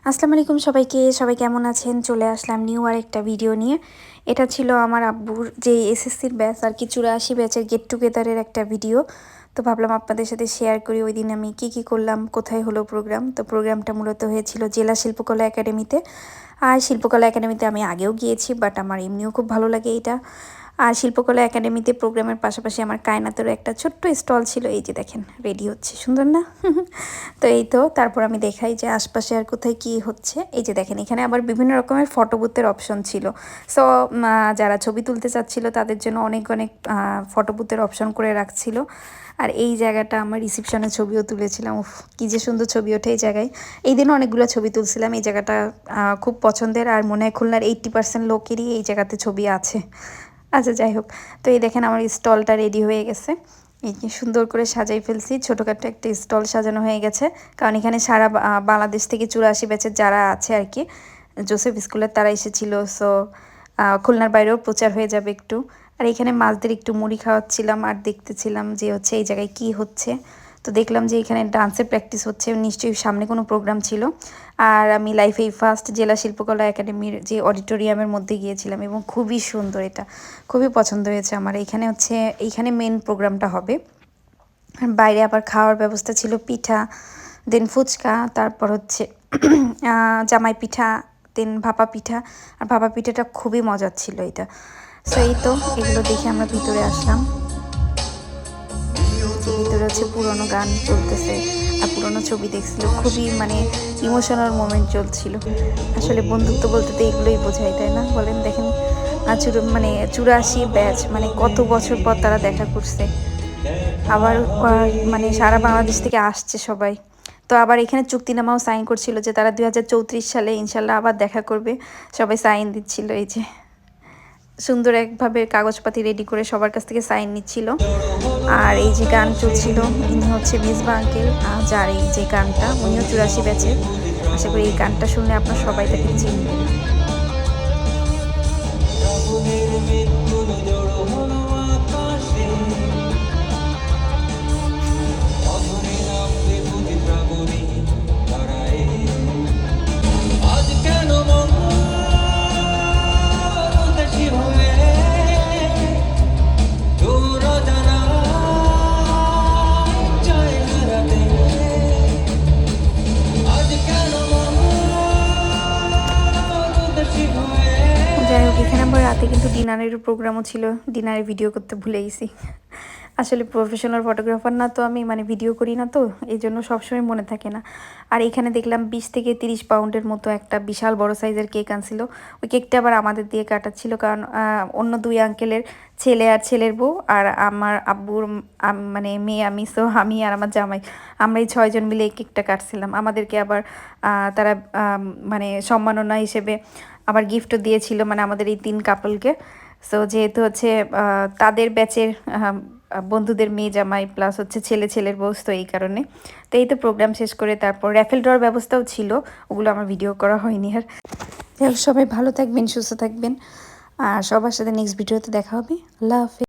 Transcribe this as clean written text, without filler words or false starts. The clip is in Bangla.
আসসালামু আলাইকুম সবাই কেমন আছেন? চলে আসলাম নিউ আরেকটা ভিডিও নিয়ে। এটা ছিল আমার আব্বুর যে এসএসসির ব্যাচ আর কি 84 ব্যাচের গেট টুগেদারের একটা ভিডিও। তো ভাবলাম আপনাদের সাথে শেয়ার করি ওইদিন আমি কি করলাম, কোথায় হলো প্রোগ্রাম। তো প্রোগ্রামটা মূলত হয়েছিল জেলা শিল্পকলা একাডেমিতে। আর শিল্পকলা একাডেমিতে আমি আগেও গিয়েছি, বাট আমার এমনিও খুব ভালো লাগে এটা। আর শিল্পকলা একাডেমিতে প্রোগ্রামের পাশাপাশি আমার কায়নাতেরও একটা ছোট্ট স্টল ছিল। এই যে দেখেন রেডি হচ্ছে, সুন্দর না? তো এই তো তারপর আমি দেখাই যে আশপাশে আর কোথায় কি হচ্ছে। এই যে দেখেন এখানে আবার বিভিন্ন রকমের ফটো বুথের অপশন ছিল। সো যারা ছবি তুলতে চাচ্ছিল তাদের জন্য অনেক ফটো বুথের অপশন করে রাখছিল। আর এই জায়গাটা আমার রিসেপশনের ছবিও তুলেছিলাম। উফ, কী যে সুন্দর ছবি ওঠে এই জায়গায়। এই দিনও অনেকগুলো ছবি তুলছিলাম। এই জায়গাটা খুব পছন্দের, আর মনে হয় খুলনার 80% লোকেরই এই জায়গাতে ছবি আছে। আচ্ছা যাই হোক, তো এই দেখেন আমার স্টলটা রেডি হয়ে গেছে। এই যে সুন্দর করে সাজাই ফেলছি, ছোটোখাটো একটা স্টল সাজানো হয়ে গেছে। কারণ এখানে সারা বাংলাদেশ থেকে 84 ব্যাচের যারা আছে আর কি জোসেফ স্কুলের তারা এসেছিলো। সো খুলনার বাইরেও প্রচার হয়ে যাবে একটু। আর এখানে মাছদের একটু মুড়ি খাওয়াচ্ছিলাম আর দেখতেছিলাম যে হচ্ছে এই জায়গায় কি হচ্ছে। তো দেখলাম যে এখানে ডান্সের প্র্যাকটিস হচ্ছে, নিশ্চয়ই সামনে কোনো প্রোগ্রাম ছিল। আর আমি লাইফে ফার্স্ট জেলা শিল্পকলা একাডেমির যে অডিটোরিয়ামের মধ্যে গিয়েছিলাম, এবং খুবই সুন্দর, এটা খুবই পছন্দ হয়েছে আমার। এইখানে মেন প্রোগ্রামটা হবে। আর বাইরে আবার খাওয়ার ব্যবস্থা ছিল, পিঠা, দেন ফুচকা, তারপর হচ্ছে জামাই পিঠা, দেন ভাপা পিঠা। আর ভাপা পিঠাটা খুবই মজার ছিল এটা। সো এই তো এগুলো দেখে আমরা ভিতরে আসলাম। ভিতরে হচ্ছে পুরোনো গান চলতেছে আর পুরোনো ছবি দেখছিল, খুবই ইমোশনাল মোমেন্ট চলছিল। আসলে বন্ধুত্ব বলতে তো এগুলোই বোঝায়, তাই না বলেন? দেখেন 84 ব্যাচ, কত বছর পর তারা দেখা করছে। আবার সারা বাংলাদেশ থেকে আসছে সবাই। তো আবার এখানে চুক্তিনামাও সাইন করছিল যে তারা 2034 সালে ইনশাল্লাহ আবার দেখা করবে। সবাই সাইন দিচ্ছিল। এই যে সুন্দর একভাবে কাগজপাতি রেডি করে সবার কাছ থেকে সাইন নিচ্ছিল। আর এই যে গান চলছিল, ইনি হচ্ছে মিসবা আঙ্কেল, যার এই যে গানটা, উনিও 84 ব্যাচের। আশা করি এই গানটা শুনলে আপনার সবাই তাকে চিনবেন। যাই হোক, এখানে আবার রাতে কিন্তু ডিনারের প্রোগ্রামও ছিল। ডিনারের ভিডিও করতে ভুলে গেছি। আসলে প্রফেশনাল ফটোগ্রাফার না তো আমি, ভিডিও করি না তো, এই জন্য সবসময় মনে থাকে না। আর এখানে দেখলাম 20 থেকে 30 পাউন্ডের মতো একটা বিশাল বড় সাইজের কেক আনছিল। ওই কেকটা আবার আমাদের দিয়ে কাটাচ্ছিল, কারণ অন্য দুই আঙ্কেলের ছেলে আর ছেলের বউ আর আমার আব্বুর মেয়ে, আমি, সো আমি আর আমার জামাই, আমরা এই 6 জন মিলে এই কেকটা কাটছিলাম। আমাদেরকে আবার তারা সম্মাননা হিসেবে আবার গিফটও দিয়েছিল, আমাদের এই 3 কাপলকে। সো যেহেতু হচ্ছে তাদের ব্যাচের বন্ধুদের মেয়ে জামাই প্লাস হচ্ছে ছেলের বউ, তো এই কারণে। তো এই তো প্রোগ্রাম শেষ করে তারপর র্যাফেল ড্রর ব্যবস্থাও ছিল, ওগুলো আমার ভিডিও করা হয়নি। আর সবাই ভালো থাকবেন, সুস্থ থাকবেন, আর সবার সাথে নেক্সট ভিডিওতে দেখা হবে। আল্লাহ হাফেজ।